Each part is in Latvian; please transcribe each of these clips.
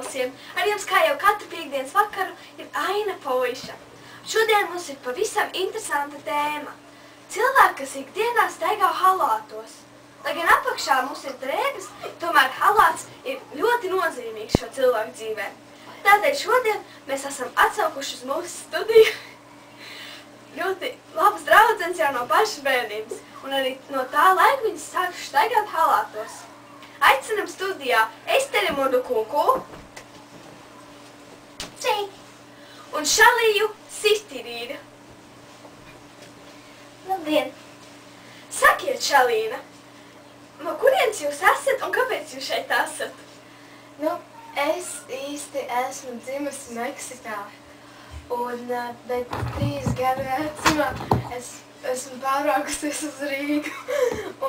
balsiem. Ar jums, kā jau katru piekdienas vakaru, ir Aina Poiša. Šodien mums ir pavisam interesanta tēma. Cilvēki, kas ikdienā staigā halātos. Lai gan apakšā mums ir drēbes, tomēr halāts ir ļoti nozīmīgs šo cilvēku dzīvē. Tādēļ šodien mēs esam atsaukuši uz mūsu studiju ļoti labas draudzenes jau no pašas bērnības, un arī no tā laika viņas sākuši staigāt halātos. Aicinam studijā Esteri Modukunku un Šaliju Sistirīdu. Labdien! Sakiet, Šalīna, no kurienes jūs esat un kāpēc jūs šeit esat? Es īsti esmu dzimusi Meksikā, bet 3 gadu vecumā es esmu pārvākusies uz Rīgu,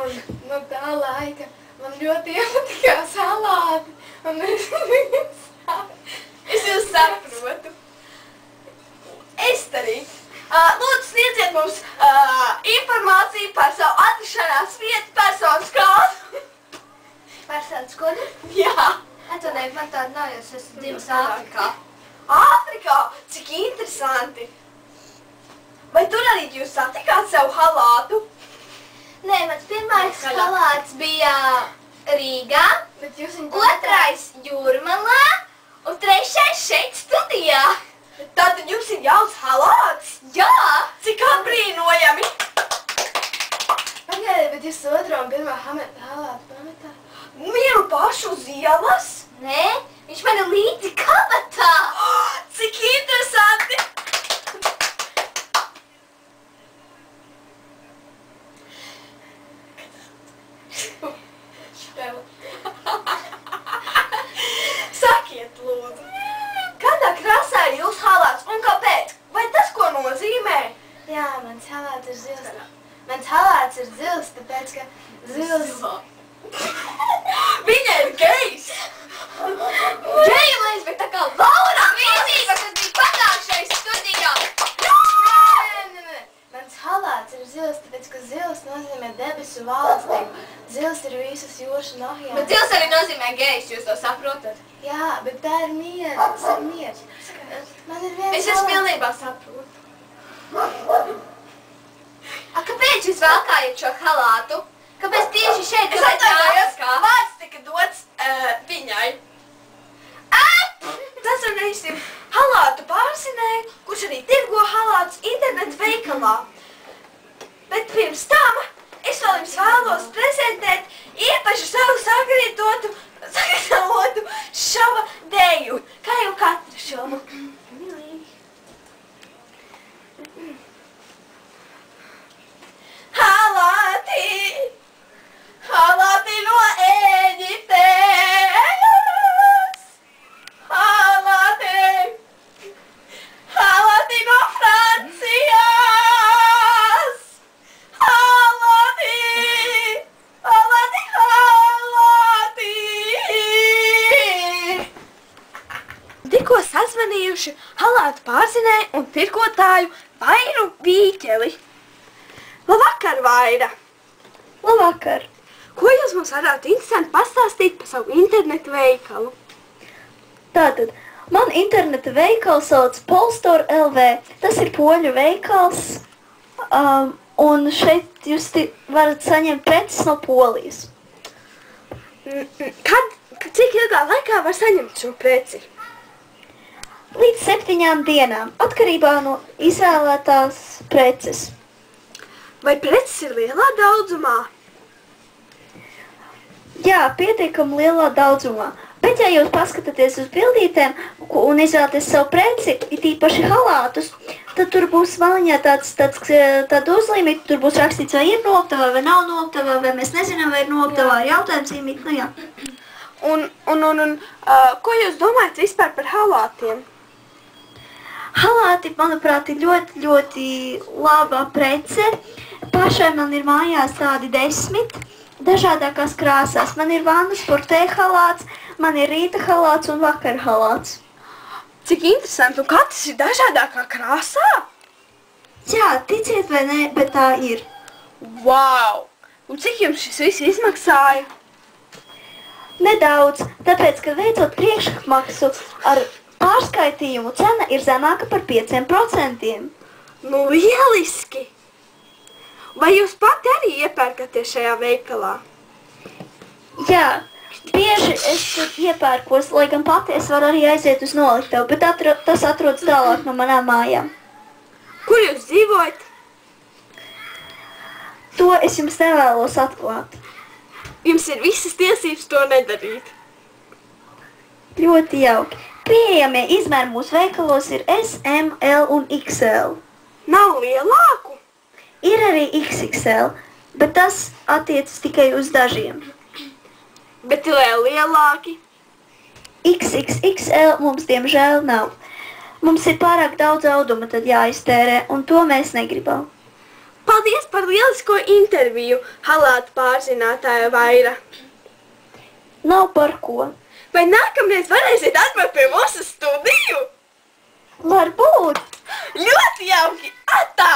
un no tā laika man ļoti iepatikās halāti, un Es jūs saprotu. Esteri, lūdzu sniedziet mums informāciju par savu atrašanās vietu, personas kādu. Personas kodu? Jā. Atvainojiet, man tāda nav, jo es esmu dzimusi Āfrikā. Āfrikā? Cik interesanti. Vai tur arī jūs satikāt savu halātu? Nē, mans pirmais halāts bija Rīgā, otrais Jūrmalā un 3. šeit studijā. Tātad jums ir jauns halāts? Jā! Cik apbrīnojami! Pagaidiet, bet jūs otro un pirmā halātu pametā? Minu pašu uz ielas? Nē, viņš man ir līdzi kabatā! Cik interesanti! Sakiet, lūdzu, kādā krāsā ir jūsu halāts un kāpēc? Vai tas ko nozīmē? Jā, mans halāts ir zils. Mans halāts ir zils, tāpēc, ka zils... Viņa ir gejs! Gejlais, bet tā kā Laura Vīzība, kas bija pagājušais studijā! Nē. Mans halāts ir zils, tāpēc, ka zils nozīmē debesu valstību. Zils ir visas jūras un okeāns. Bet zils arī nozīmē gejs, jūs to saprotat? Jā, bet tā ir miers, tas ir miers. Man ir viens Es jūs pilnībā saprotu. Kāpēc jūs valkājat šo halātu? Kāpēc tieši šeit? Es atvainojos, vārds tika dots viņai. Tas ir neizsim halātu pārzinēju, kurš arī tirgo halātus internetu veikalā. Bet pirms tam es vēl jums vēlos prezentēt īpaši savu sagatavotu šova deju, kā jau katru šovu. Halāti! Halāti no Ēģiptes! Halāti! Halāti no Francijas! Halāti! Halāti, halāti! Tikko sazvanījuši halātu pārzinēju un tirgotāju Vairu Vīķeli. Labvakar, Vaira! Labvakar! Ko jūs mums varētu interesanti pastāstīt par savu internetu veikalu? Tātad, man interneta veikals sauc Polstore LV. Tas ir poļu veikals, un šeit jūs varat saņemt preces no Polijas. Cik ilgā laikā var saņemt šo preci? Līdz 7 dienām, atkarībā no izvēlētās preces. Vai preces ir lielā daudzumā? Jā, pietiekami lielā daudzumā. Bet, ja jūs paskatāties uz bildītēm un izvēlaties savu preci, it īpaši halātus, tad tur būs maliņā tāda uzlīmīta, tur būs rakstīts, vai ir noktavā, vai nav noktavā, vai mēs nezinām, vai ir noktavā, jautājums īmīt, nu jā. Ko jūs domājat vispār par halātiem? Halāti, manuprāt, ir ļoti, ļoti laba prece. Pašai man ir mājās tādi 10 dažādākās krāsās. Man ir vannas portē halāts, man ir rīta halāts un vakar halāts. Cik interesanti, un katrs ir dažādākā krāsā? Jā, ticiet vai nē, bet tā ir. Wow! Un cik jums šis viss izmaksāja? Nedaudz, tāpēc, ka veicot priekšmaksu ar pārskaitījumu cena ir zemāka par 5%. Nu, lieliski! Vai jūs pati arī iepērkaties šajā veikalā? Jā, bieži es iepērkos, lai gan pati es varu arī aiziet uz noliktavu, bet tas atrodas tālāk no manām mājām. Kur jūs dzīvojat? To es jums nevēlos atklāt. Jums ir visas tiesības to nedarīt. Ļoti jauki. Pieejamie izmēri mūsu veikalos ir S, M, L un XL. Nav lielāku? Ir arī XXL, bet tas attiecas tikai uz dažiem. Bet vēl lielāki? XXXL mums diemžēl nav. Mums ir pārāk daudz auduma, tad jāiztērē, un to mēs negribam. Paldies par lielisko interviju, halātu pārzinātāja Vaira. Nav par ko. Vai nākamreiz varēsiet atbraukt pie mūsu studiju? Varbūt. Ļoti jauki! Atā!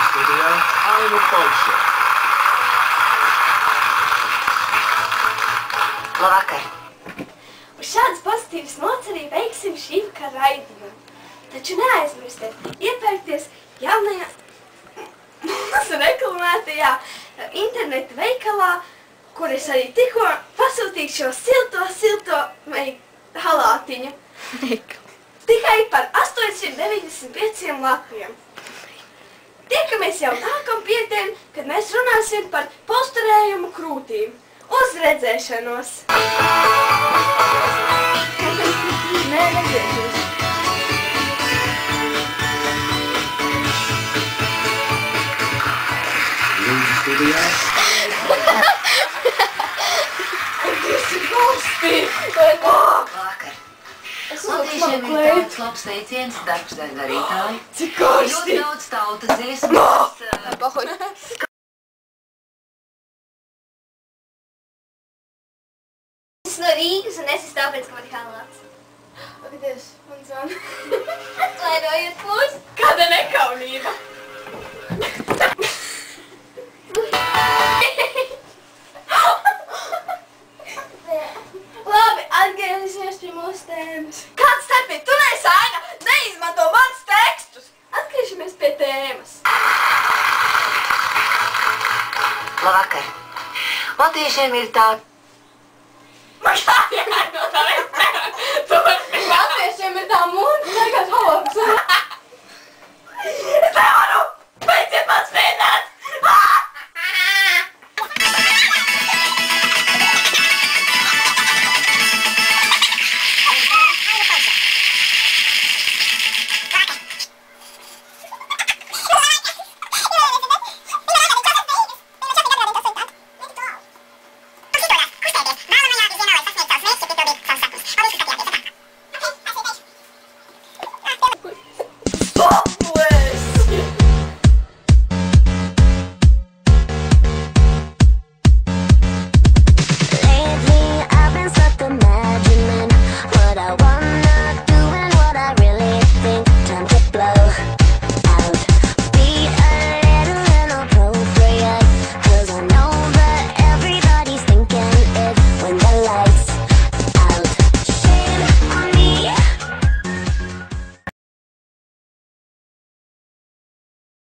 Studijā Aina Pauša. Labvakar! Uz šādas pozitīvas nots arī veiksim šī vakara raidījumu. Taču neaizmirstiet iepērkties jaunajā mūsu reklamētajā interneta veikalā, kur es arī tikko pasūtīšu šo silto halātiņu. Tikai par 895 latiem. Tiekamies jau nākam piekdien, kad mēs runāsim par posturējumu krūtīm. Uz redzēšanos! Nē, redzēšanos. Lūdzu studijā. Tas ir valstī! Labvakar! Latviešiem ir tāds labs teiciens, darbs dēļ darītāji. Cik karsti! Ļoti daudz tautas dziesmas. Es no Rīgas, un es esmu tāpēc, ka man ir halāts. Ak, Dievs, man zvana. Atvainojiet, lūdzu. Kāda nekaunība! Labi, atgriezīsimies pie mūsu tēmas. Kāds starpīt? Tu neesi Aina! Neizmanto manas tekstus! Atgriežamies pie tēmas. Labvakar! Latviešiem ir tā... Man kā jāno tā es nevaru. Tu vari... Latviešiem ir tā mūna, tagad halāts.